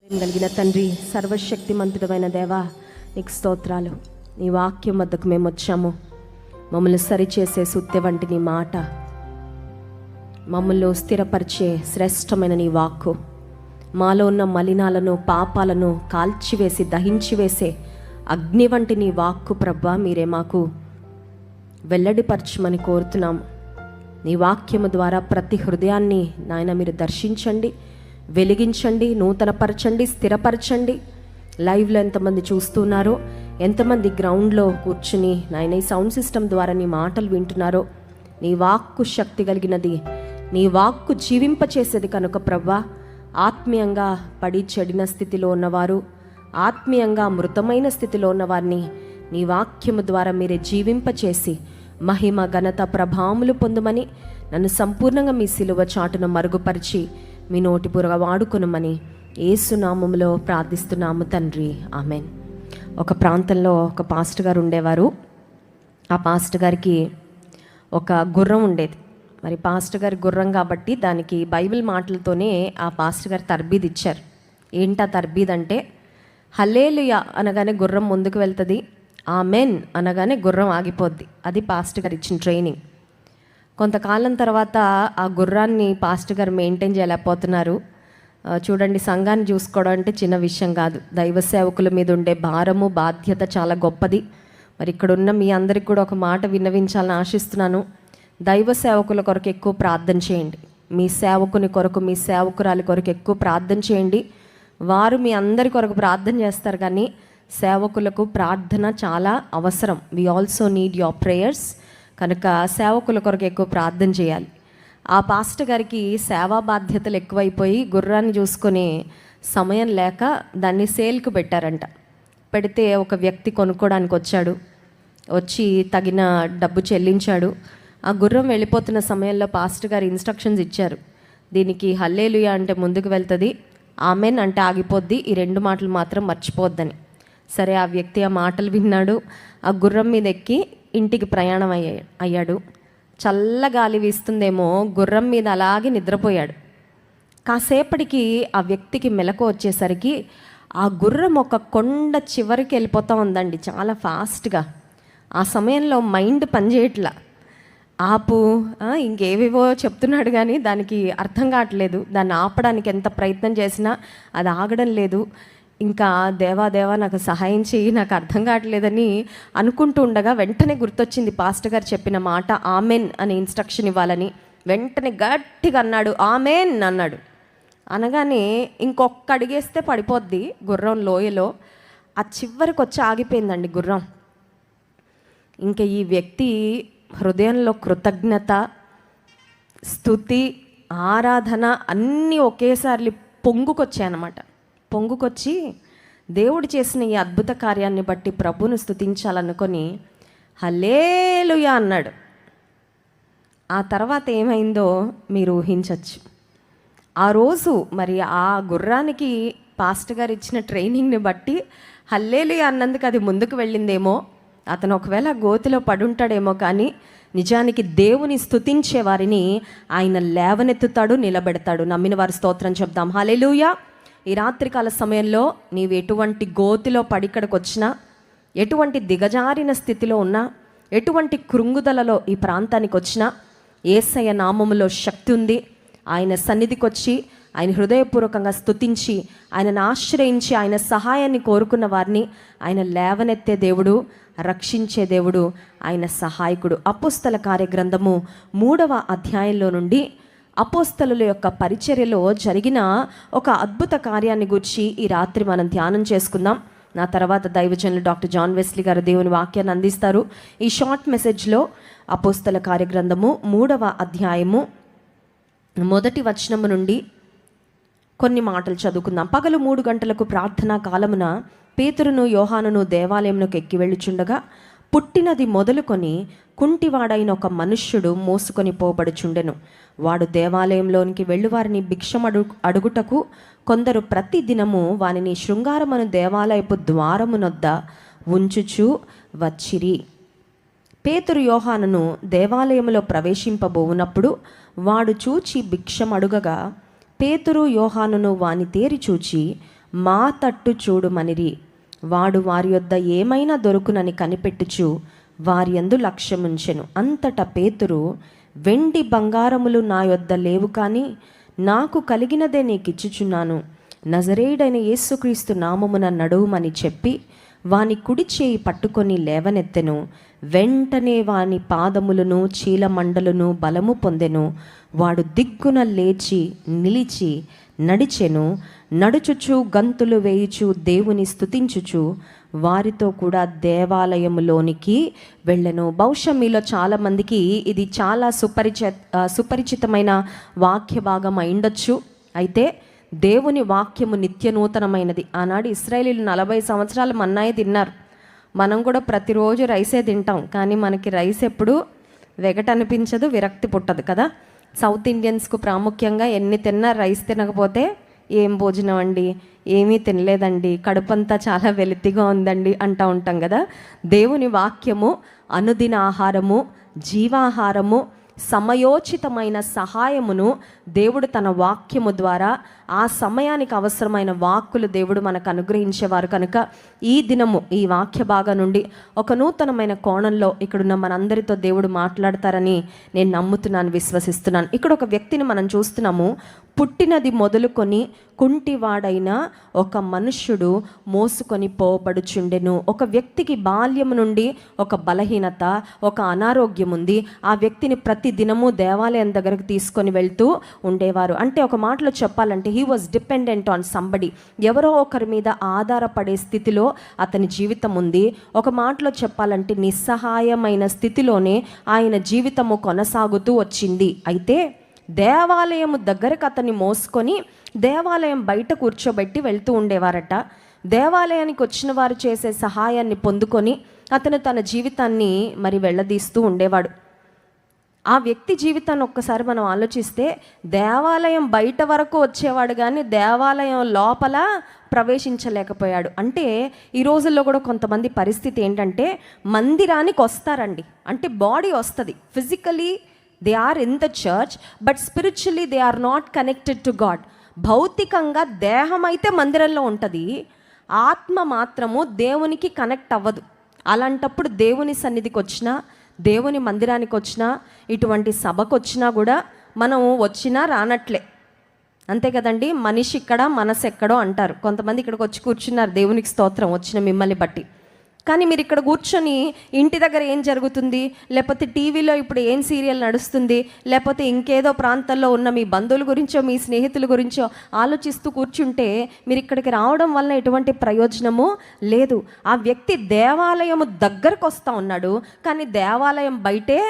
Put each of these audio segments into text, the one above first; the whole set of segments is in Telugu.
కలిగిన తండ్రి, సర్వశక్తిమంతుడమైన దేవా, నీకు స్తోత్రాలు. నీ వాక్యం వద్దకు మేము వచ్చాము. మమ్మల్ని సరిచేసే సుత్తె వంటి నీ మాట, మమ్మల్ని స్థిరపరిచే శ్రేష్టమైన నీ వాక్కు, మాలో ఉన్న మలినాలను పాపాలను కాల్చివేసి దహించివేసే అగ్ని వంటి నీ వాక్కు ప్రభా, మీరే మాకు వెల్లడిపరచమని కోరుతున్నాము. నీ వాక్యము ద్వారా ప్రతి హృదయాన్ని నాయన మీరు దర్శించండి, వెలిగించండి, నూతనపరచండి, స్థిరపరచండి. లైవ్లో ఎంతమంది చూస్తున్నారో, ఎంతమంది గ్రౌండ్లో కూర్చుని నాయన ఈ సౌండ్ సిస్టమ్ ద్వారా నీ మాటలు వింటున్నారో, నీ వాక్కు శక్తి కలిగినది, నీ వాక్కు జీవింపచేసేది కనుక ప్రభా, ఆత్మీయంగా పడి చెడిన స్థితిలో ఉన్నవారు, ఆత్మీయంగా మృతమైన స్థితిలో ఉన్నవారిని నీ వాక్యము ద్వారా మీరే జీవింపచేసి మహిమ ఘనత ప్రభావములు పొందుమని, నన్ను సంపూర్ణంగా మీ సిలువ చాటును మరుగుపరిచి మీ నోటిపురగా వాడుకొనమని యేసునామములో ప్రార్థిస్తున్నాము తండ్రి, ఆమెన్. ఒక ప్రాంతంలో ఒక పాస్టర్ గారు ఉండేవారు. ఆ పాస్టర్ గారికి ఒక గుర్రం ఉండేది. మరి పాస్టర్ గారి గుర్రం కాబట్టి దానికి బైబిల్ మాటలతోనే ఆ పాస్టర్ గారు తర్బీద్ ఇచ్చారు. ఏంటా తర్బీద్ అంటే, హల్లేలుయా అనగానే గుర్రం ముందుకు వెళ్తుంది, ఆమెన్ అనగానే గుర్రం ఆగిపోద్ది. అది పాస్టర్ గారు ఇచ్చిన ట్రైనింగ్. కొంతకాలం తర్వాత ఆ గుర్రాన్ని పాస్టర్ గారు మెయింటైన్ చేయలేకపోతున్నారు. చూడండి, సంఘాన్ని చూసుకోవడం అంటే చిన్న విషయం కాదు. దైవ సేవకుల మీద ఉండే భారము, బాధ్యత చాలా గొప్పది. మరి ఇక్కడున్న మీ అందరికి కూడా ఒక మాట విన్నవించాలని ఆశిస్తున్నాను. దైవ సేవకుల కొరకు ఎక్కువ ప్రార్థన చేయండి. మీ సేవకుని కొరకు, మీ సేవకురాలి కొరకు ఎక్కువ ప్రార్థన చేయండి. వారు మీ అందరి కొరకు ప్రార్థన చేస్తారు, కానీ సేవకులకు ప్రార్థన చాలా అవసరం. We also need your prayers. కనుక సేవకుల కొరకు ఎక్కువ ప్రార్థన చేయాలి. ఆ పాస్టర్ గారికి సేవా బాధ్యతలు ఎక్కువైపోయి గుర్రాన్ని చూసుకునే సమయం లేక దాన్ని సేల్కు పెట్టారంట. పెడితే ఒక వ్యక్తి కొనుక్కోవడానికి వచ్చాడు. వచ్చి తగిన డబ్బు చెల్లించాడు. ఆ గుర్రం వెళ్ళిపోతున్న సమయంలో పాస్టర్ గారు ఇన్స్ట్రక్షన్స్ ఇచ్చారు. దీనికి హల్లేలుయా అంటే ముందుకు వెళ్తుంది, ఆమెన్ అంటే ఆగిపోద్ది, ఈ రెండు మాటలు మాత్రం మర్చిపోద్దని. సరే, ఆ వ్యక్తి ఆ మాటలు విన్నాడు. ఆ గుర్రం మీద ఎక్కి ఇంటికి ప్రయాణం అయ్యాడు. చల్ల గాలి వీస్తుందేమో, గుర్రం మీద అలాగే నిద్రపోయాడు. కాసేపటికి ఆ వ్యక్తికి మెలకు వచ్చేసరికి ఆ గుర్రం ఒక కొండ చివరికి వెళ్ళిపోతూ ఉందండి, చాలా ఫాస్ట్గా. ఆ సమయంలో మైండ్ పనిచేయట్లా. ఆపు, ఇంకేవేవో చెప్తున్నాడు కానీ దానికి అర్థం కావట్లేదు. దాన్ని ఆపడానికి ఎంత ప్రయత్నం చేసినా అది ఆగడం లేదు. ఇంకా దేవా నాకు సహాయం చేయి, నాకు అర్థం కావట్లేదని అనుకుంటూ ఉండగా వెంటనే గుర్తొచ్చింది పాస్టర్ గారు చెప్పిన మాట, ఆమెన్ అనే ఇన్స్ట్రక్షన్ ఇవ్వాలని. వెంటనే గట్టిగా అన్నాడు, ఆమెన్ అన్నాడు. అనగానే ఇంకొక అడిగేస్తే పడిపోద్ది గుర్రం లోయలో. ఆ చివరికి వచ్చి ఆగిపోయిందండి గుర్రం. ఇంకా ఈ వ్యక్తి హృదయంలో కృతజ్ఞత, స్తుతి, ఆరాధన అన్నీ ఒకేసారి పొంగుకొచ్చాయన్నమాట. పొంగుకొచ్చి దేవుడు చేసిన ఈ అద్భుత కార్యాన్ని బట్టి ప్రభువును స్తుతించాలనుకొని హల్లేలుయా అన్నాడు. ఆ తర్వాత ఏమైందో మీరు ఊహించవచ్చు. ఆ రోజు మరి ఆ గుర్రానికి పాస్టర్ గారు ఇచ్చిన ట్రైనింగ్ని బట్టి హల్లేలుయా అన్నందుకు అది ముందుకు వెళ్ళిందేమో. అతను ఒకవేళ గోతిలో పడుంటాడేమో, కానీ నిజానికి దేవుని స్తుతించే వారిని ఆయన లేవనెత్తుతాడు, నిలబెడతాడు. నమ్మిన వారి స్తోత్రం చెప్దాం, హల్లెలూయా. ఈ రాత్రికాల సమయంలో నీవు ఎటువంటి గోతిలో పడిక్కడికి వచ్చినా, ఎటువంటి దిగజారిన స్థితిలో ఉన్నా, ఎటువంటి కృంగుదలలో ఈ ప్రాంతానికి వచ్చినా, యేసయ్య నామములో శక్తి ఉంది. ఆయన సన్నిధికి వచ్చి ఆయన హృదయపూర్వకంగా స్తుతించి ఆయనను ఆశ్రయించి ఆయన సహాయాన్ని కోరుకున్న వారిని ఆయన లేవనెత్తే దేవుడు, రక్షించే దేవుడు, ఆయన సహాయకుడు. అపోస్తల కార్యగ్రంథము 3వ అధ్యాయంలో నుండి అపోస్తలుల యొక్క పరిచర్యలో జరిగిన ఒక అద్భుత కార్యాన్ని గురించి ఈ రాత్రి మనం ధ్యానం చేసుకుందాం. నా తర్వాత దైవజనులు డాక్టర్ జాన్ వెస్లీ గారు దేవుని వాక్యాన్ని అందిస్తారు. ఈ షార్ట్ మెసేజ్లో అపోస్తల కార్యగ్రంథము 3వ అధ్యాయము 1వ వచనము నుండి కొన్ని మాటలు చదువుకుందాం. పగలు 3 గంటలకు ప్రార్థనా కాలమున పేతురును యోహానును దేవాలయమునకు ఎక్కి వెళ్ళుచుండగా, పుట్టినది మొదలుకొని కుంటివాడైన ఒక మనుష్యుడు మోసుకొని పోబడుచుండెను. వాడు దేవాలయంలోనికి వెళ్ళువారిని అడుగుటకు కొందరు ప్రతి దినము వానిని శృంగారమను దేవాలయపు ద్వారమునొద్ద ఉంచుచు వచ్చిరి. పేతురు యోహానును దేవాలయములో ప్రవేశింపబోవునప్పుడు వాడు చూచి భిక్షమడుగగా, పేతురు యోహానును వాని తేరి చూచి మా తట్టు చూడుమనిరి. వాడు వారి యొద్ద ఏమైనా దొరుకునని కనిపెట్టుచు వారి యందు లక్ష్యముంచెను. అంతటా పేతురు, వెండి బంగారములు నా యొద్ద లేవు, కానీ నాకు కలిగినదే నీకిచ్చుచున్నాను. నజరేయుడైన యేసుక్రీస్తు నామమున నడువుమని చెప్పి వాని కుడి చేయి పట్టుకొని లేవనెత్తెను. వెంటనే వాని పాదములను చీలమండలను బలము పొందెను. వాడు దిగ్గున లేచి నిలిచి నడిచెను. నడుచుచు గంతులు వేయుచు దేవుని స్తుతించుచు వారితో కూడా దేవాలయములోనికి వెళ్ళెను. బహుశా మీలో చాలామందికి ఇది చాలా సుపరిచితమైన వాక్య భాగం అయిండొచ్చు. అయితే దేవుని వాక్యము నిత్య నూతనమైనది. ఆనాడు ఇశ్రాయేలీలు 40 సంవత్సరాలు మన్నాయే తిన్నారు. మనం కూడా ప్రతిరోజు రైసే తింటాం, కానీ మనకి రైస్ ఎప్పుడు వెగటనిపించదు, విరక్తి పుట్టదు కదా. సౌత్ ఇండియన్స్కు ప్రాముఖ్యంగా ఎన్ని తిన్నా రైస్ తినకపోతే ఏం భోజనం అండి, ఏమీ తినలేదండి, కడుపంతా చాలా వెలితిగా ఉందండి అంటూ ఉంటాం కదా. దేవుని వాక్యము అనుదిన ఆహారము, జీవాహారము, సమయోచితమైన సహాయమును దేవుడు తన వాక్యము ద్వారా ఆ సమయానికి అవసరమైన వాక్కులు దేవుడు మనకు అనుగ్రహించేవారు. కనుక ఈ దినము ఈ వాక్య భాగం నుండి ఒక నూతనమైన కోణంలో ఇక్కడున్న మనందరితో దేవుడు మాట్లాడతారని నేను నమ్ముతున్నాను, విశ్వసిస్తున్నాను. ఇక్కడ ఒక వ్యక్తిని మనం చూస్తున్నాము. పుట్టినది మొదలుకొని కుంటివాడైన ఒక మనుష్యుడు మోసుకొని పోబడుచుండెను. ఒక వ్యక్తికి బాల్యము నుండి ఒక బలహీనత, ఒక అనారోగ్యం ఉంది. ఆ వ్యక్తిని ప్రతి దినము దేవాలయం దగ్గరకు తీసుకొని వెళ్తూ ఉండేవారు. అంటే ఒక మాటలో చెప్పాలంటే he was dependent on somebody. ఎవరో ఒకరి మీద ఆధారపడే స్థితిలో అతని జీవితం ఉంది. ఒక మాటలో చెప్పాలంటే నిస్సహాయమైన స్థితిలోనే ఆయన జీవితము కొనసాగుతూ వచ్చింది. అయితే దేవాలయము దగ్గరకు అతన్ని మోసుకొని దేవాలయం బయట కూర్చోబెట్టి వెళ్తూ ఉండేవారట. దేవాలయానికి వచ్చిన వారు చేసే సహాయాన్ని పొందుకొని అతను తన జీవితాన్ని మరి వెళ్ళదీస్తూ ఉండేవాడు. ఆ వ్యక్తి జీవితాన్ని ఒక్కసారి మనం ఆలోచిస్తే దేవాలయం బయట వరకు వచ్చేవాడు, కానీ దేవాలయం లోపల ప్రవేశించలేకపోయాడు. అంటే ఈ రోజుల్లో కూడా కొంతమంది పరిస్థితి ఏంటంటే మందిరానికి వస్తారండి, అంటే బాడీ వస్తుంది, physically they are in the church, but spiritually they are not connected to God. భౌతికంగా దేహం అయితే మందిరంలో ఉంటుంది, ఆత్మ మాత్రము దేవునికి కనెక్ట్ అవ్వదు. అలాంటప్పుడు దేవుని సన్నిధికి వచ్చినా, దేవుని మందిరానికి వచ్చినా, ఇటువంటి సభకు వచ్చినా కూడా మనం వచ్చినా రానట్లే, అంతే కదండి. మనిషి ఇక్కడ మనసు ఎక్కడో అంటారు. కొంతమంది ఇక్కడికి వచ్చి కూర్చున్నారు, దేవునికి స్తోత్రం, వచ్చిన మిమ్మల్ని బట్టి. కానీ మీరు ఇక్కడ కూర్చొని ఇంటి దగ్గర ఏం జరుగుతుంది, లేకపోతే టీవీలో ఇప్పుడు ఏం సీరియల్ నడుస్తుంది, లేకపోతే ఇంకేదో ప్రాంతాల్లో ఉన్న మీ బంధువుల గురించో మీ స్నేహితుల గురించో ఆలోచిస్తూ కూర్చుంటే మీరు ఇక్కడికి రావడం వలన ఎటువంటి ప్రయోజనము లేదు. ఆ వ్యక్తి దేవాలయము దగ్గరకు వస్తూ ఉన్నాడు, కానీ దేవాలయం బయటే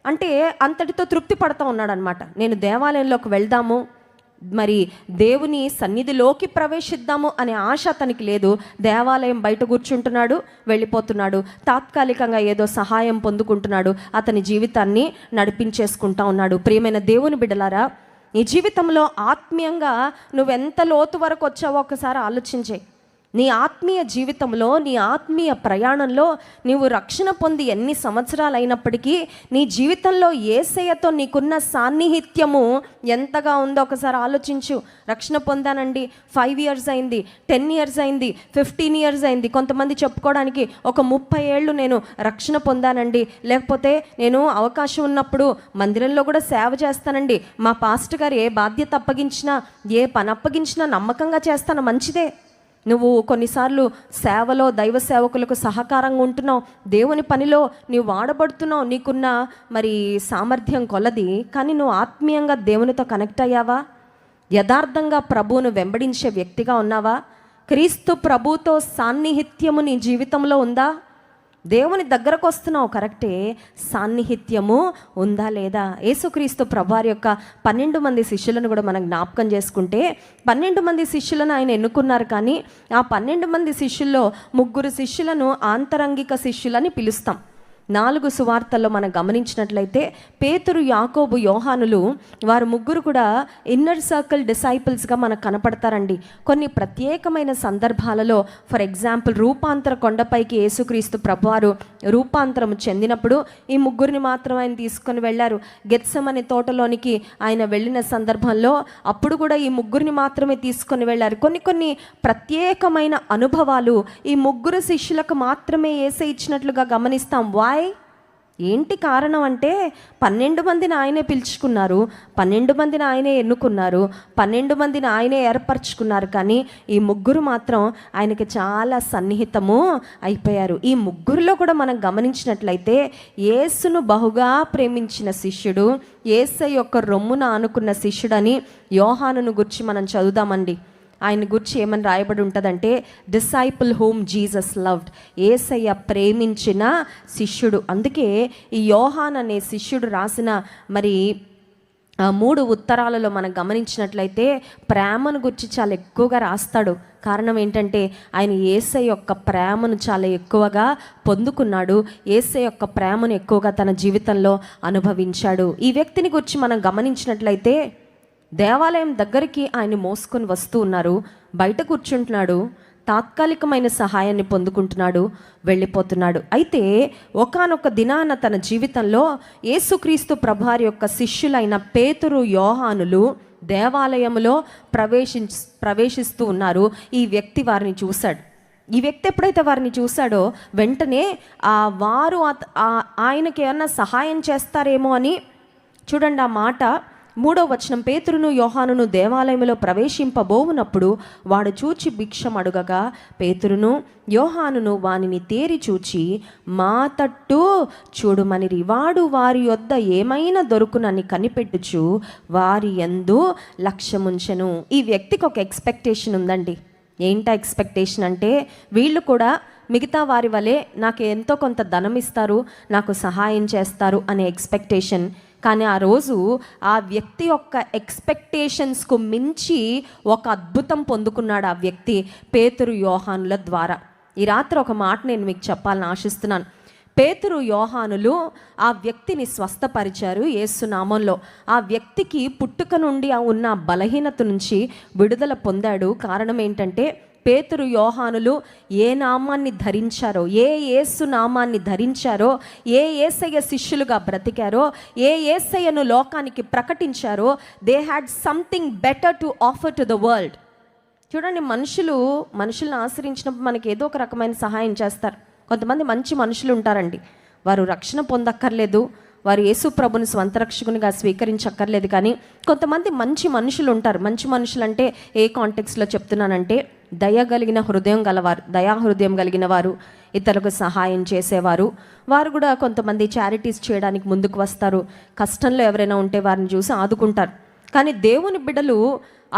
అంటే అంతటితో తృప్తి పడుతూ ఉన్నాడు అనమాట. నేను దేవాలయంలోకి వెళ్దాము, మరి దేవుని సన్నిధిలోకి ప్రవేశిద్దాము అనే ఆశ అతనికి లేదు. దేవాలయం బయట కూర్చుంటున్నాడు, వెళ్ళిపోతున్నాడు, తాత్కాలికంగా ఏదో సహాయం పొందుకుంటున్నాడు, అతని జీవితాన్ని నడిపించేసుకుంటా ఉన్నాడు. ప్రియమైన దేవుని బిడ్డలారా, నీ జీవితంలో ఆత్మీయంగా నువ్వెంత లోతు వరకు వచ్చావో ఒకసారి ఆలోచించే. నీ ఆత్మీయ జీవితంలో, నీ ఆత్మీయ ప్రయాణంలో నీవు రక్షణ పొంది ఎన్ని సంవత్సరాలు అయినప్పటికీ నీ జీవితంలో యేసయ్యతో నీకున్న సాన్నిహిత్యము ఎంతగా ఉందో ఒకసారి ఆలోచించు. రక్షణ పొందానండి, 5 years అయింది, 10 years అయింది, 15 years అయింది. కొంతమంది చెప్పుకోవడానికి ఒక 30 ఏళ్ళు నేను రక్షణ పొందానండి, లేకపోతే నేను అవకాశం ఉన్నప్పుడు మందిరంలో కూడా సేవ చేస్తానండి, మా పాస్టర్ గారు ఏ బాధ్యత అప్పగించినా, ఏ పని అప్పగించినా నమ్మకంగా చేస్తాను. మంచిదే, నువ్వు కొన్నిసార్లు సేవలో దైవ సేవకులకు సహకారంగా ఉంటున్నావు, దేవుని పనిలో నీవు వాడబడుతున్నావు, నీకున్న మరి సామర్థ్యం కొలది. కానీ నువ్వు ఆత్మీయంగా దేవునితో కనెక్ట్ అయ్యావా? యథార్థంగా ప్రభువును వెంబడించే వ్యక్తిగా ఉన్నావా? క్రీస్తు ప్రభుతో సాన్నిహిత్యము నీ జీవితంలో ఉందా? దేవుని దగ్గరకు వస్తున్నావు కరెక్టే, సాన్నిహిత్యము ఉందా లేదా? యేసుక్రీస్తు ప్రభువారి యొక్క 12 మంది శిష్యులను కూడా మనం జ్ఞాపకం చేసుకుంటే 12 మంది శిష్యులను ఆయన ఎన్నుకున్నారు. కానీ ఆ 12 మంది శిష్యుల్లో 3 శిష్యులను ఆంతరంగిక శిష్యులని పిలుస్తాం. 4 సువార్తల్లో మనం గమనించినట్లయితే పేతురు, యాకోబు, యోహానులు వారు 3 కూడా ఇన్నర్ సర్కిల్ డిసైపుల్స్గా మనకు కనపడతారండి. కొన్ని ప్రత్యేకమైన సందర్భాలలో, ఫర్ ఎగ్జాంపుల్ రూపాంతర కొండపైకి యేసుక్రీస్తు ప్రభువారు రూపాంతరం చెందినప్పుడు ఈ ముగ్గురిని మాత్రం ఆయన తీసుకొని వెళ్ళారు. గెత్సెమనే తోటలోనికి ఆయన వెళ్ళిన సందర్భంలో అప్పుడు కూడా ఈ ముగ్గురిని మాత్రమే తీసుకొని వెళ్ళారు. కొన్ని ప్రత్యేకమైన అనుభవాలు ఈ ముగ్గురు శిష్యులకు మాత్రమే యేసయ్య ఇచ్చినట్లుగా గమనిస్తాం. ఏంటి కారణం అంటే 12 మందిని ఆయనే పిలుచుకున్నారు, 12 మందిని ఆయనే ఎన్నుకున్నారు, 12 మందిని ఆయనే ఏర్పరచుకున్నారు. కానీ ఈ ముగ్గురు మాత్రం ఆయనకి చాలా సన్నిహితము అయిపోయారు. ఈ ముగ్గురులో కూడా మనం గమనించినట్లయితే యేసును బహుగా ప్రేమించిన శిష్యుడు, యేసయ్య యొక్క రొమ్మున ఆనుకున్న శిష్యుడని యోహానును గురించి మనం చదువుదామండి. ఆయన గురించి ఏమని రాయబడి ఉంటుందంటే, డిసైపుల్ హూమ్ జీసస్ లవ్డ్, యేసయ్య ప్రేమించిన శిష్యుడు. అందుకే ఈ యోహాన్ అనే శిష్యుడు రాసిన 3 ఉత్తరాలలో మనం గమనించినట్లయితే ప్రేమను గురించి చాలా ఎక్కువగా రాస్తాడు. కారణం ఏంటంటే ఆయన యేసయ్య యొక్క ప్రేమను చాలా ఎక్కువగా పొందుకున్నాడు, యేసయ్య యొక్క ప్రేమను ఎక్కువగా తన జీవితంలో అనుభవించాడు. ఈ వ్యక్తిని గురించి మనం గమనించినట్లయితే దేవాలయం దగ్గరికి ఆయన మోసుకొని వస్తూ ఉన్నారు, బయట కూర్చుంటున్నాడు, తాత్కాలికమైన సహాయాన్ని పొందుకుంటున్నాడు, వెళ్ళిపోతున్నాడు. అయితే ఒకానొక దినాన తన జీవితంలో యేసుక్రీస్తు ప్రభువారి యొక్క శిష్యులైన పేతురు, యోహానులు దేవాలయంలో ప్రవేశిస్తూ ఉన్నారు. ఈ వ్యక్తి వారిని చూశాడు. ఈ వ్యక్తి ఎప్పుడైతే వారిని చూశాడో వెంటనే వారు ఆయనకి ఏమన్నా సహాయం చేస్తారేమో అని, చూడండి ఆ మాట 3వ వచనం, పేతురును యోహానును దేవాలయంలో ప్రవేశింపబోవునప్పుడు వాడు చూచి భిక్షం అడుగగా పేతురును యోహానును వానిని తేరి చూచి మా తట్టు చూడుమనిరి. వాడు వారి యొద్ద ఏమైనా దొరుకునని కనిపెట్టుచు వారి యందు లక్ష్యముంచెను. ఈ వ్యక్తికి ఒక ఎక్స్పెక్టేషన్ ఉందండి. ఏంటా ఎక్స్పెక్టేషన్ అంటే, వీళ్ళు కూడా మిగతా వారి వలె నాకు ఎంతో కొంత ధనం ఇస్తారు, నాకు సహాయం చేస్తారు అనే ఎక్స్పెక్టేషన్. కానీ ఆ రోజు ఆ వ్యక్తి యొక్క ఎక్స్పెక్టేషన్స్కు మించి ఒక అద్భుతం పొందుకున్నాడు ఆ వ్యక్తి పేతురు, యోహానుల ద్వారా. ఈ రాత్రి ఒక మాట నేను మీకు చెప్పాలని ఆశిస్తున్నాను. పేతురు, యోహానులు ఆ వ్యక్తిని స్వస్థపరిచారు యేసు నామంలో. ఆ వ్యక్తికి పుట్టుక నుండి ఉన్న బలహీనత నుంచి విడుదల పొందాడు. కారణం ఏంటంటే పేతురు, యోహానులు ఏ నామాన్ని ధరించారో, ఏ యేసు నామాన్ని ధరించారో, ఏ యేసయ్య శిష్యులుగా బ్రతికారో, ఏ యేసయ్యను లోకానికి ప్రకటించారో, they had something better to offer to the world. చూడండి, మనుషులను ఆశ్రయించినప్పుడు మనకి ఏదో ఒక రకమైన సహాయం చేస్తారు. కొంతమంది మంచి మనుషులు ఉంటారండి, వారు రక్షణ పొందక్కర్లేదు, వారు యేసు ప్రభుని స్వంత రక్షకునిగా స్వీకరించక్కర్లేదు. కానీ కొంతమంది మంచి మనుషులు ఉంటారు. మంచి మనుషులు అంటే ఏ కాంటెక్స్లో చెప్తున్నానంటే, దయా హృదయం కలిగిన వారు, ఇతరులకు సహాయం చేసేవారు. వారు కూడా కొంతమంది చారిటీస్ చేయడానికి ముందుకు వస్తారు. కష్టంలో ఎవరైనా ఉంటే వారిని చూసి ఆదుకుంటారు. కానీ దేవుని బిడ్డలు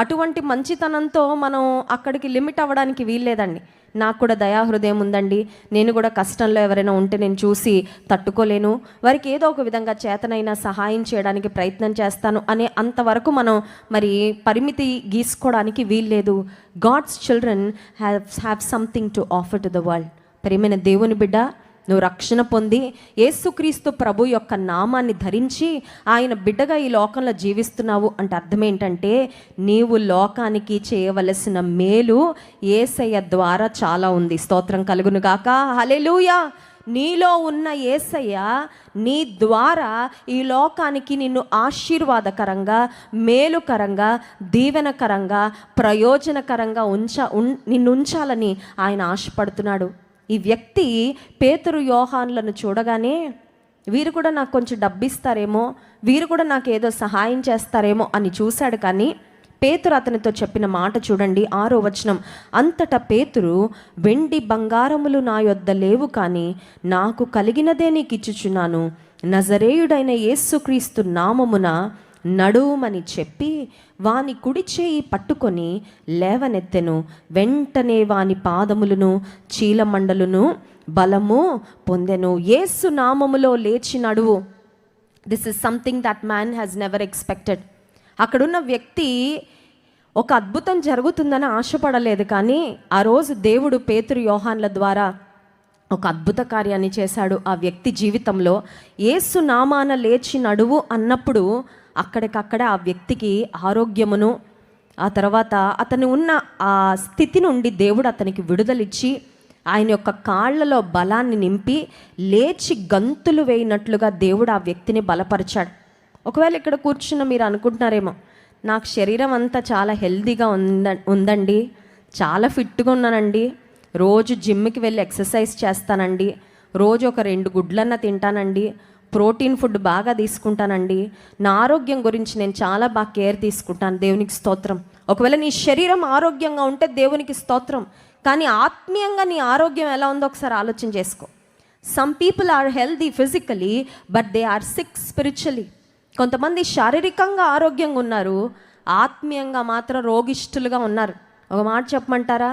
అటువంటి మంచితనంతో మనం అక్కడికి లిమిట్ అవ్వడానికి వీల్లేదండి. నాకు కూడా దయాహృదయం ఉందండి, నేను కూడా కష్టంలో ఎవరైనా ఉంటే నేను చూసి తట్టుకోలేను, వారికి ఏదో ఒక విధంగా చేతనైనా సహాయం చేయడానికి ప్రయత్నం చేస్తాను అనే అంతవరకు మనం పరిమితి గీసుకోవడానికి వీల్లేదు. God's children have something to offer to the world. ప్రియమైన దేవుని బిడ్డ, నువ్వు రక్షణ పొంది యేసుక్రీస్తు ప్రభు యొక్క నామాన్ని ధరించి ఆయన బిడ్డగా ఈ లోకంలో జీవిస్తున్నావు అంటే అర్థం ఏంటంటే, నీవు లోకానికి చేయవలసిన మేలు యేసయ్య ద్వారా చాలా ఉంది. స్తోత్రం కలుగును గాక, హల్లెలూయా. నీలో ఉన్న యేసయ్య నీ ద్వారా ఈ లోకానికి నిన్ను ఆశీర్వాదకరంగా, మేలుకరంగా, దీవెనకరంగా, ప్రయోజనకరంగా నిన్ను ఉంచాలని ఆయన ఆశపడుతున్నాడు. ఈ వ్యక్తి పేతురు, యోహానులను చూడగానే వీరు కూడా నాకు కొంచెం డబ్బు ఇస్తారేమో, వీరు కూడా నాకు ఏదో సహాయం చేస్తారేమో అని చూశాడు. కానీ పేతురు అతనితో చెప్పిన మాట చూడండి, 6వ వచనం. అంతటా పేతురు, వెండి బంగారములు నా యొద్ద లేవు, కానీ నాకు కలిగినదే నీకు ఇచ్చుచున్నాను. నజరేయుడైన యేసుక్రీస్తు నామమున నడుమని చెప్పి వాని కుడి చేయి పట్టుకొని లేవనెత్తెను. వెంటనే వాని పాదములను, చీలమండలును బలము పొందెను. యేసు నామములో లేచి నడువు. This is something that man has never expected. అక్కడున్న వ్యక్తి ఒక అద్భుతం జరుగుతుందని ఆశపడలేదు, కానీ ఆ రోజు దేవుడు పేతురు, యోహాన్ల ద్వారా ఒక అద్భుత కార్యాన్ని చేశాడు ఆ వ్యక్తి జీవితంలో. యేసు నామాన లేచి నడువు అన్నప్పుడు అక్కడికక్కడే ఆ వ్యక్తికి ఆరోగ్యమును, ఆ తర్వాత అతను ఉన్న ఆ స్థితి నుండి దేవుడు అతనికి విడుదలిచ్చి ఆయన యొక్క కాళ్ళలో బలాన్ని నింపి లేచి గంతులు వేయినట్లుగా దేవుడు ఆ వ్యక్తిని బలపరిచాడు. ఒకవేళ ఇక్కడ కూర్చున్న మీరు అనుకుంటున్నారేమో, నాకు శరీరం అంతా చాలా హెల్తీగా ఉందండి, చాలా ఫిట్గా ఉన్నానండి, రోజు జిమ్కి వెళ్ళి ఎక్సర్సైజ్ చేస్తానండి, రోజు ఒక 2 గుడ్లన్నా తింటానండి, ప్రోటీన్ ఫుడ్ బాగా తీసుకుంటానండి, నా ఆరోగ్యం గురించి నేను చాలా బాగా కేర్ తీసుకుంటాను, దేవునికి స్తోత్రం. ఒకవేళ నీ శరీరం ఆరోగ్యంగా ఉంటే దేవునికి స్తోత్రం. కానీ ఆత్మీయంగా నీ ఆరోగ్యం ఎలా ఉందో ఒకసారి ఆలోచన చేసుకో. Some people are healthy physically but they are sick spiritually. కొంతమంది శారీరకంగా ఆరోగ్యంగా ఉన్నారు, ఆత్మీయంగా మాత్రం రోగిష్ఠులుగా ఉన్నారు. ఒక మాట చెప్పమంటారా,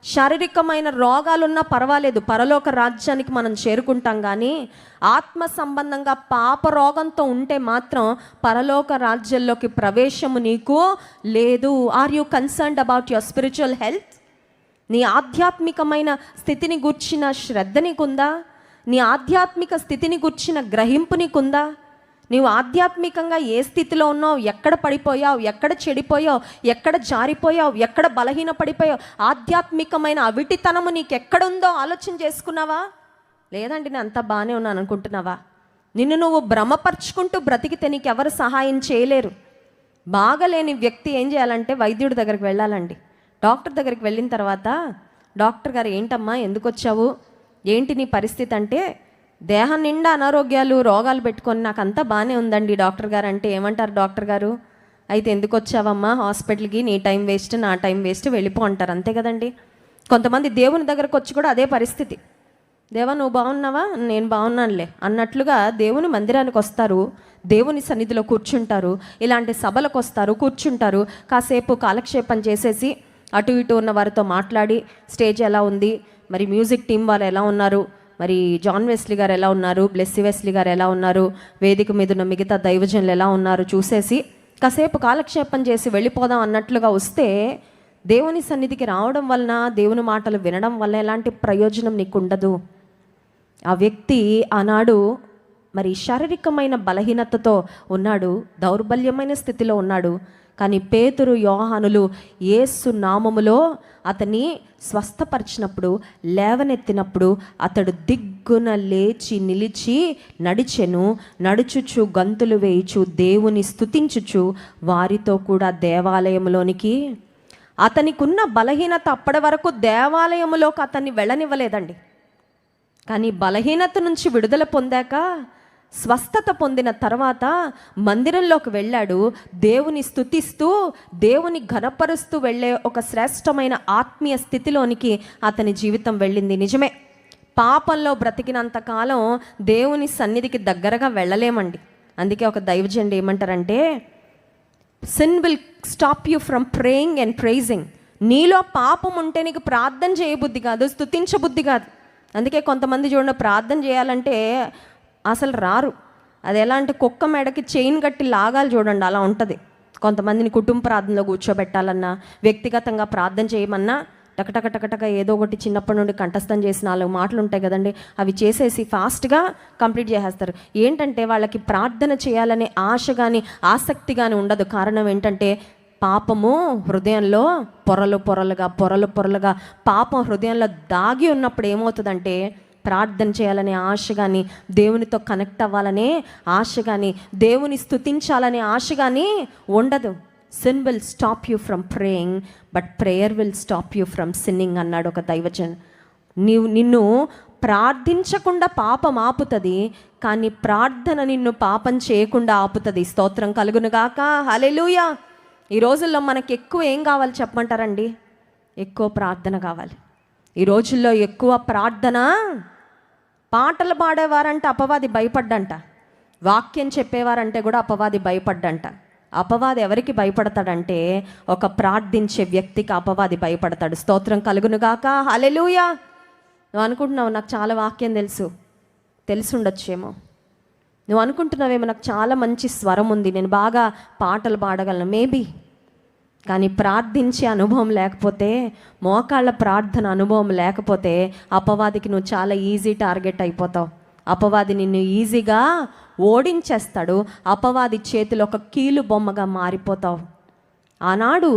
శారీరకమైన రోగాలున్నా పర్వాలేదు, పరలోక రాజ్యానికి మనం చేరుకుంటాం. కానీ ఆత్మ సంబంధంగా పాప రోగంతో ఉంటే మాత్రం పరలోక రాజ్యంలోకి ప్రవేశము నీకు లేదు. Are you concerned about your spiritual health? నీ ఆధ్యాత్మికమైన స్థితిని గూర్చిన శ్రద్ధ నీకుందా? నీ ఆధ్యాత్మిక స్థితిని గూర్చిన గ్రహింపు నీకుందా? నీవు ఆధ్యాత్మికంగా ఏ స్థితిలో ఉన్నావు, ఎక్కడ పడిపోయావు, ఎక్కడ చెడిపోయావు, ఎక్కడ జారిపోయావు, ఎక్కడ బలహీన పడిపోయావు, ఆధ్యాత్మికమైన అవిటితనము నీకు ఎక్కడుందో ఆలోచన చేసుకున్నావా? లేదండి నేను అంతా బాగానే ఉన్నాను అనుకుంటున్నావా? నిన్ను నువ్వు భ్రమపరుచుకుంటూ బ్రతికితే నీకు ఎవరు సహాయం చేయలేరు. బాగలేని వ్యక్తి ఏం చేయాలంటే వైద్యుడి దగ్గరికి వెళ్ళాలండి. డాక్టర్ దగ్గరికి వెళ్ళిన తర్వాత డాక్టర్ గారు, ఏంటమ్మా ఎందుకు వచ్చావు, ఏంటి నీ పరిస్థితి అంటే, దేహం నిండా అనారోగ్యాలు రోగాలు పెట్టుకొని నాకు అంతా బాగానే ఉందండి డాక్టర్ గారు అంటే ఏమంటారు డాక్టర్ గారు? అయితే ఎందుకు వచ్చావమ్మా హాస్పిటల్కి, నీ టైం వేస్ట్ నా టైం వేస్ట్, వెళ్ళిపో అంటారు. అంతే కదండి. కొంతమంది దేవుని దగ్గరకు వచ్చి కూడా అదే పరిస్థితి. దేవా నువ్వు బాగున్నావా, నేను బాగున్నానులే అన్నట్లుగా దేవుని మందిరానికి వస్తారు, దేవుని సన్నిధిలో కూర్చుంటారు, ఇలాంటి సభలకు వస్తారు, కూర్చుంటారు, కాసేపు కాలక్షేపం చేసేసి అటు ఇటు ఉన్న వారితో మాట్లాడి, స్టేజ్ ఎలా ఉంది, మరి మ్యూజిక్ టీం వాళ్ళు ఎలా ఉన్నారు, మరి జాన్ వెస్లీ గారు ఎలా ఉన్నారు, బ్లెస్సీ వెస్లీ గారు ఎలా ఉన్నారు, వేదిక మీద ఉన్న మిగతా దైవజనులు ఎలా ఉన్నారు చూసేసి కాసేపు కాలక్షేపం చేసి వెళ్ళిపోదాం అన్నట్లుగా వస్తే, దేవుని సన్నిధికి రావడం వలన, దేవుని మాటలు వినడం వల్ల ఎలాంటి ప్రయోజనం నీకు ఉండదు. ఆ వ్యక్తి ఆనాడు మరి శారీరకమైన బలహీనతతో ఉన్నాడు, దౌర్బల్యమైన స్థితిలో ఉన్నాడు. కానీ పేతురు యోహానులు యేసు నామములో అతన్ని స్వస్థపరిచినప్పుడు, లేవనెత్తినప్పుడు అతడు దిగ్గున లేచి నిలిచి నడిచెను. నడుచుచు గంతులు వేయుచు దేవుని స్తుతించుచు వారితో కూడా దేవాలయంలోనికి. అతనికున్న బలహీనత అప్పటి వరకు దేవాలయములోకి అతన్ని వెళ్ళనివ్వలేదండి. కానీ బలహీనత నుంచి విడుదల పొందాక, స్వస్థత పొందిన తర్వాత మందిరంలోకి వెళ్ళాడు. దేవుని స్తుతిస్తూ దేవుని ఘనపరుస్తూ వెళ్ళే ఒక శ్రేష్టమైన ఆత్మీయ స్థితిలోనికి అతని జీవితం వెళ్ళింది. నిజమే, పాపంలో బ్రతికినంత కాలం దేవుని సన్నిధికి దగ్గరగా వెళ్ళలేమండి. అందుకే ఒక దైవజనుడు ఏమంటారంటే, sin will stop you from praying and praising. నీలో పాపం ఉంటే నీకు ప్రార్థన చేయబుద్ధి కాదు, స్తుతించబుద్ధి కాదు. అందుకే కొంతమంది చూడండి, ప్రార్థన చేయాలంటే అసలు రారు. అది ఎలా అంటే కుక్క మెడకి చైన్ కట్టి లాగాలి చూడండి, అలా ఉంటుంది. కొంతమందిని కుటుంబ ప్రార్థనలో కూర్చోబెట్టాలన్నా, వ్యక్తిగతంగా ప్రార్థన చేయమన్నా టకటక టకటక ఏదో ఒకటి చిన్నప్పటి నుండి కంఠస్థం చేసిన 4 మాటలు ఉంటాయి కదండి, అవి చేసేసి ఫాస్ట్గా కంప్లీట్ చేసేస్తారు. ఏంటంటే వాళ్ళకి ప్రార్థన చేయాలనే ఆశ కానీ ఆసక్తి కానీ ఉండదు. కారణం ఏంటంటే పాపము హృదయంలో పొరలుగా పాపం హృదయంలో దాగి ఉన్నప్పుడు ఏమవుతుందంటే, ప్రార్థన చేయాలనే ఆశ కానీ, దేవునితో కనెక్ట్ అవ్వాలనే ఆశ కానీ, దేవుని స్తుతించాలనే ఆశ కానీ ఉండదు. Sin will stop you from praying but prayer will stop you from sinning అన్నాడు ఒక దైవజన్. నిన్ను ప్రార్థించకుండా పాపం ఆపుతుంది, కానీ ప్రార్థన నిన్ను పాపం చేయకుండా ఆపుతుంది. స్తోత్రం కలుగునుగాక, హల్లెలూయా. ఈ రోజుల్లో మనకి ఎక్కువ ఏం కావాలి చెప్పమంటారండి? ఎక్కువ ప్రార్థన కావాలి. ఈ రోజుల్లో ఎక్కువ ప్రార్థన. పాటలు పాడేవారంటే అపవాది భయపడ్డంట, వాక్యం చెప్పేవారంటే కూడా అపవాది భయపడ్డంట. అపవాది ఎవరికి భయపడతాడంటే, ఒక ప్రార్థించే వ్యక్తికి అపవాది భయపడతాడు. స్తోత్రం కలుగునుగాక, హల్లెలూయా. నువ్వు అనుకుంటున్నావు నాకు చాలా వాక్యం తెలిసి ఉండొచ్చేమో, నువ్వు అనుకుంటున్నావేమో నాకు చాలా మంచి స్వరం ఉంది, నేను బాగా పాటలు పాడగలను, మేబీ. కానీ ప్రార్థించే అనుభవం లేకపోతే, మోకాళ్ళ ప్రార్థన అనుభవం లేకపోతే అపవాదికి నువ్వు చాలా ఈజీ టార్గెట్ అయిపోతావు. అపవాది నిన్ను ఈజీగా ఓడించేస్తాడు. అపవాది చేతిలో ఒక కీలు బొమ్మగా మారిపోతావు. ఆనాడు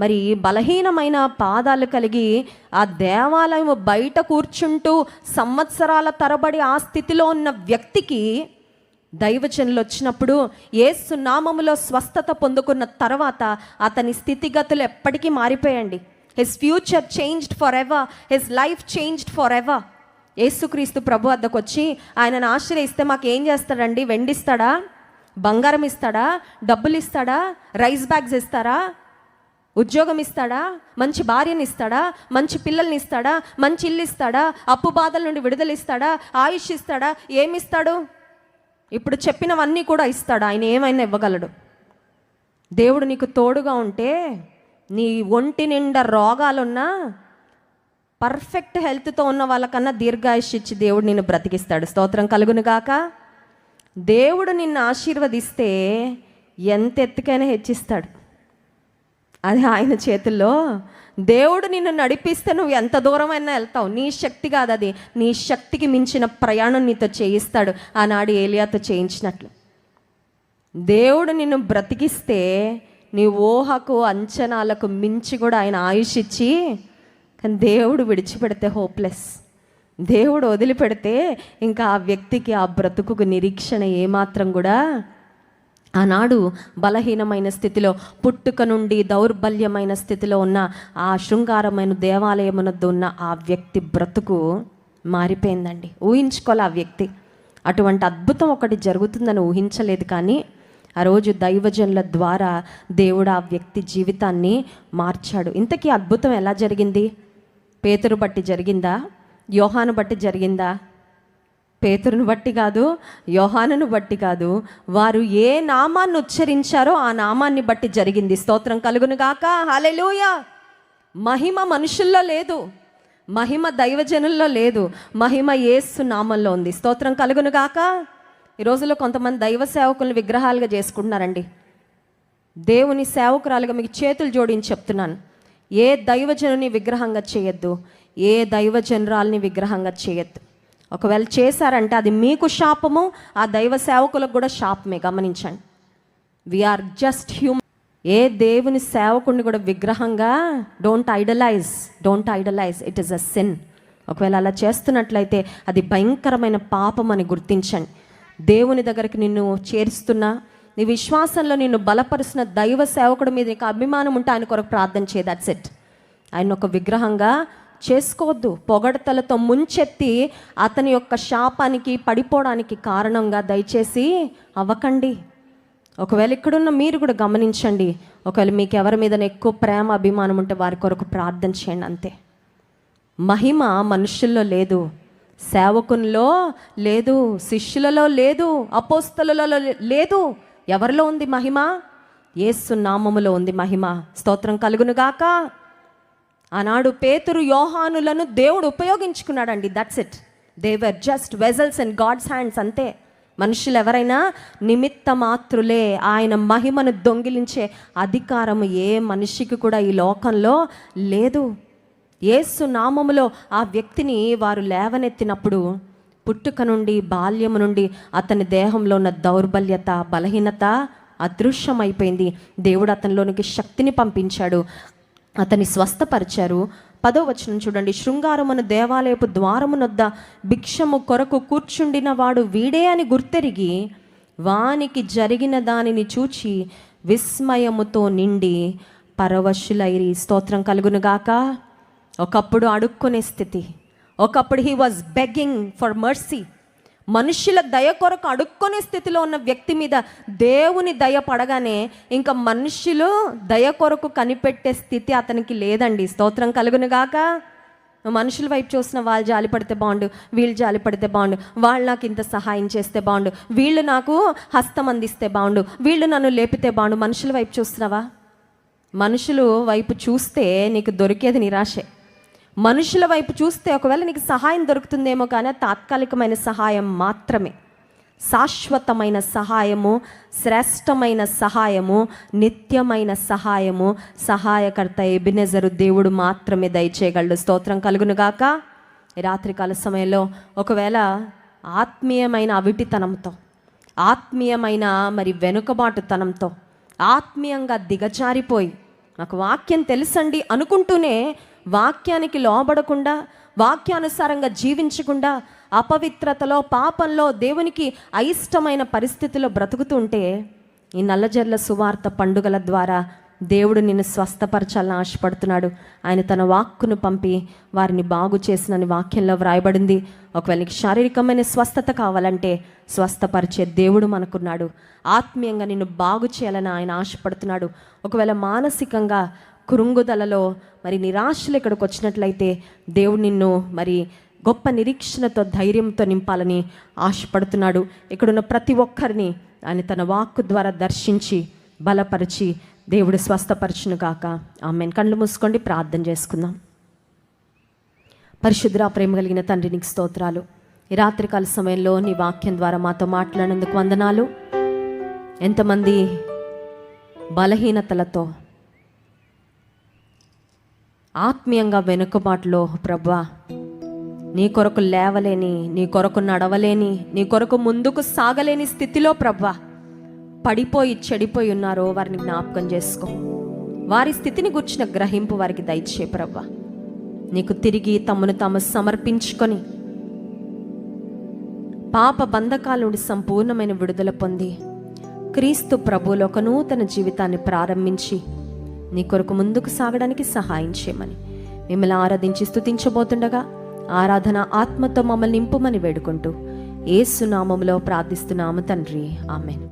మరి బలహీనమైన పాదాలు కలిగి ఆ దేవాలయం బయట కూర్చుంటూ సంవత్సరాల తరబడి ఆ స్థితిలో ఉన్న వ్యక్తికి దైవజనులు వచ్చినప్పుడు యేసు నామములో స్వస్థత పొందుకున్న తర్వాత అతని స్థితిగతులు ఎప్పటికీ మారిపోయండి. His future changed forever, his life changed forever. యేసుక్రీస్తు ప్రభు వద్దకు వచ్చి ఆయనను ఆశ్రయిస్తే మాకు ఏం చేస్తాడండి? వెండిస్తాడా? బంగారం ఇస్తాడా? డబ్బులు ఇస్తాడా? రైస్ బ్యాగ్స్ ఇస్తారా? ఉద్యోగం ఇస్తాడా? మంచి భార్యని ఇస్తాడా? మంచి పిల్లల్ని ఇస్తాడా? మంచి ఇల్లు ఇస్తాడా? అప్పు బాధల నుండి విడుదల ఇస్తాడా? ఆయుష్ ఇస్తాడా? ఏమిస్తాడు? ఇప్పుడు చెప్పినవన్నీ కూడా ఇస్తాడు. ఆయన ఏమైనా ఇవ్వగలడు. దేవుడు నీకు తోడుగా ఉంటే నీ ఒంటి నిండా రోగాలున్నా పర్ఫెక్ట్ హెల్త్తో ఉన్న వాళ్ళకన్నా దీర్ఘాయుష్ ఇచ్చి దేవుడు నిన్ను బ్రతికిస్తాడు. స్తోత్రం కలుగును గాక. దేవుడు నిన్ను ఆశీర్వదిస్తే ఎంత ఎత్తుకైనా హెచ్చిస్తాడు. అది ఆయన చేతుల్లో. దేవుడు నిన్ను నడిపిస్తే నువ్వు ఎంత దూరమైనా వెళ్తావు. నీ శక్తి కాదు అది, నీ శక్తికి మించిన ప్రయాణం నీతో చేయిస్తాడు. ఆనాడు ఏలియాతో చేయించినట్లు దేవుడు నిన్ను బ్రతికిస్తే నీ ఊహకు అంచనాలకు మించి కూడా ఆయన ఆయుష్ ఇచ్చి, కానీ దేవుడు విడిచిపెడితే హోప్లెస్. దేవుడు వదిలిపెడితే ఇంకా ఆ వ్యక్తికి ఆ బ్రతుకుకు నిరీక్షణ ఏమాత్రం కూడా. ఆనాడు బలహీనమైన స్థితిలో, పుట్టుక నుండి దౌర్బల్యమైన స్థితిలో ఉన్న ఆ శృంగారమైన దేవాలయమునద్దు ఉన్న ఆ వ్యక్తి బ్రతుకు మారిపోయిందండి. ఊహించుకోవాలి ఆ వ్యక్తి. అటువంటి అద్భుతం ఒకటి జరుగుతుందని ఊహించలేదు. కానీ ఆ రోజు దైవజనుల ద్వారా దేవుడు ఆ వ్యక్తి జీవితాన్ని మార్చాడు. ఇంతకీ అద్భుతం ఎలా జరిగింది? పేతురు బట్టి జరిగిందా? యోహాను బట్టి జరిగిందా? పేతురును బట్టి కాదు, యోహానును బట్టి కాదు. వారు ఏ నామాన్ని ఉచ్చరించారో ఆ నామాన్ని బట్టి జరిగింది. స్తోత్రం కలుగును గాక. హల్లెలూయా. మహిమ మనుషుల్లో లేదు, మహిమ దైవజనుల్లో లేదు, మహిమ యేసు నామంలో ఉంది. స్తోత్రం కలుగును గాక. ఈ రోజుల్లో కొంతమంది దైవ సేవకులను విగ్రహాలుగా చేసుకుంటున్నారండి. దేవుని సేవకురాలుగా మీకు చేతులు జోడించి చెప్తున్నాను, ఏ దైవజనుని విగ్రహంగా చేయొద్దు, ఏ దైవజనురాల్ని విగ్రహంగా చేయొద్దు. ఒకవేళ చేశారంటే అది మీకు శాపము, ఆ దైవ సేవకులకు కూడా శాపమే. గమనించండి. We are just human. ఏ దేవుని సేవకుడిని కూడా విగ్రహంగా don't idolize. It is a sin. ఒకవేళ అలా చేస్తున్నట్లయితే అది భయంకరమైన పాపం అని గుర్తించండి. దేవుని దగ్గరికి నిన్ను చేరుస్తున్నా, నీ విశ్వాసంలో నిన్ను బలపరుస్తున్న దైవ సేవకుడి మీద నీకు అభిమానం ఉంటే ఆయన కొరకు ప్రార్థన చేయి. That's it. ఆయన ఒక విగ్రహంగా చేసుకోవద్దు. పొగడతలతో ముంచెత్తి అతని యొక్క శాపానికి పడిపోవడానికి కారణంగా దయచేసి అవ్వకండి. ఒకవేళ ఇక్కడున్న మీరు కూడా గమనించండి. ఒకవేళ మీకు ఎవరి మీద ఎక్కువ ప్రేమ అభిమానం ఉంటే వారి కొరకు ప్రార్థన చేయండి. అంతే. మహిమ మనుషుల్లో లేదు, సేవకునిలో లేదు, శిష్యులలో లేదు, అపోస్తలులలో లేదు. ఎవరిలో ఉంది మహిమ? యేసు నామములో ఉంది మహిమ. స్తోత్రం కలుగును గాక. ఆనాడు పేతురు యోహానులను దేవుడు ఉపయోగించుకున్నాడండి. That's it. They were just vessels in God's hands. అంతే. మనుషులు ఎవరైనా నిమిత్త మాత్రులే. ఆయన మహిమను దొంగిలించే అధికారము ఏ మనిషికి కూడా ఈ లోకంలో లేదు. యేసు నామములో ఆ వ్యక్తిని వారు లేవనెత్తినప్పుడు పుట్టుక నుండి బాల్యము నుండి అతని దేహంలో ఉన్న దౌర్బల్యత, బలహీనత అదృశ్యమైపోయింది. దేవుడు అతనిలోనికి శక్తిని పంపించాడు, అతన్ని స్వస్థపరిచారు. 10వ వచనం చూడండి. శృంగారమున దేవాలయపు ద్వారమునొద్ద భిక్షము కొరకు కూర్చుండిన వాడు వీడే అని గుర్తెరిగి వానికి జరిగిన దానిని చూచి విస్మయముతో నిండి పరవశులైరి. స్తోత్రం కలుగునుగాక. ఒకప్పుడు అడుక్కునే స్థితి, ఒకప్పుడు he was begging for mercy. మనుషుల దయ కొరకు అడుక్కునే స్థితిలో ఉన్న వ్యక్తి మీద దేవుని దయ పడగానే ఇంకా మనుషులు దయ కొరకు కనిపెట్టే స్థితి అతనికి లేదండి. స్తోత్రం కలుగునుగాక. మనుషుల వైపు చూసిన వాళ్ళు జాలి పడితే బాగుండు, వీళ్ళు జాలి పడితే బాగుండు, వాళ్ళు నాకు ఇంత సహాయం చేస్తే బాగుండు, వీళ్ళు నాకు హస్తం అందిస్తే బాగుండు, వీళ్ళు నన్ను లేపితే బాగుండు. మనుషుల వైపు చూస్తున్నావా? మనుషులు వైపు చూస్తే నీకు దొరికేది నిరాశే. మనుషుల వైపు చూస్తే ఒకవేళ నీకు సహాయం దొరుకుతుందేమో, కానీ తాత్కాలికమైన సహాయం మాత్రమే. శాశ్వతమైన సహాయము, శ్రేష్టమైన సహాయము, నిత్యమైన సహాయము సహాయకర్త ఎబెనెజరు దేవుడు మాత్రమే దయచేయగలడు. స్తోత్రం కలుగునుగాక. ఈ రాత్రికాల సమయంలో ఒకవేళ ఆత్మీయమైన అవిటితనంతో, ఆత్మీయమైన మరి వెనుకబాటుతనంతో, ఆత్మీయంగా దిగజారిపోయి నాకు వాక్యం తెలుసండి అనుకుంటూనే వాక్యానికి లోబడకుండా, వాక్యానుసారంగా జీవించకుండా, అపవిత్రతలో, పాపంలో, దేవునికి అయిష్టమైన పరిస్థితిలో బ్రతుకుతుంటే ఈ నల్లజర్ల సువార్త పండుగల ద్వారా దేవుడు నిన్ను స్వస్థపరచాలని ఆశపడుతున్నాడు. ఆయన తన వాక్కును పంపి వారిని బాగు చేసినని వాక్యంలో వ్రాయబడింది. ఒకవేళ నీకు శారీరకమైన స్వస్థత కావాలంటే స్వస్థపరిచే దేవుడు మనకున్నాడు. ఆత్మీయంగా నిన్ను బాగు చేయాలని ఆయన ఆశపడుతున్నాడు. ఒకవేళ మానసికంగా కృంగుదలలో మరి నిరాశలు ఇక్కడికి వచ్చినట్లయితే దేవుడు నిన్ను మరి గొప్ప నిరీక్షణతో, ధైర్యంతో నింపాలని ఆశపడుతున్నాడు. ఇక్కడున్న ప్రతి ఒక్కరిని ఆయన తన వాక్కు ద్వారా దర్శించి బలపరిచి దేవుడు స్వస్థపరచును గాక. ఆమేన్. కళ్ళు మూసుకోండి, ప్రార్థన చేసుకుందాం. పరిశుద్ధ ప్రేమ కలిగిన తండ్రి, నీకు స్తోత్రాలు. ఈ రాత్రికాల సమయంలో నీ వాక్యం ద్వారా మాతో మాట్లాడినందుకు వందనాలు. ఎంతమంది బలహీనతలతో, ఆత్మీయంగా వెనుకబాటులో ప్రభువా, నీ కొరకు లేవలేని, నీ కొరకు నడవలేని, నీ కొరకు ముందుకు సాగలేని స్థితిలో ప్రభువా పడిపోయి చెడిపోయి ఉన్నారో వారిని జ్ఞాపకం చేసుకో. వారి స్థితిని గుర్చిన గ్రహింపు వారికి దయచే ప్రభువా. నీకు తిరిగి తమను తాము సమర్పించుకొని పాప బంధకాల నుండి సంపూర్ణమైన విడుదల పొంది క్రీస్తు ప్రభువులో ఒక నూతన జీవితాన్ని ప్రారంభించి నీ కొరకు ముందుకు సాగడానికి సహాయం చేయమని మిమ్మల్ని ఆరాధించి స్తుతించబోతుండగా ఆరాధన ఆత్మతో మమ్మల్ని నింపుమని వేడుకుంటూ యేసు నామములో ప్రార్థిస్తున్నాము తండ్రి. ఆమేన్.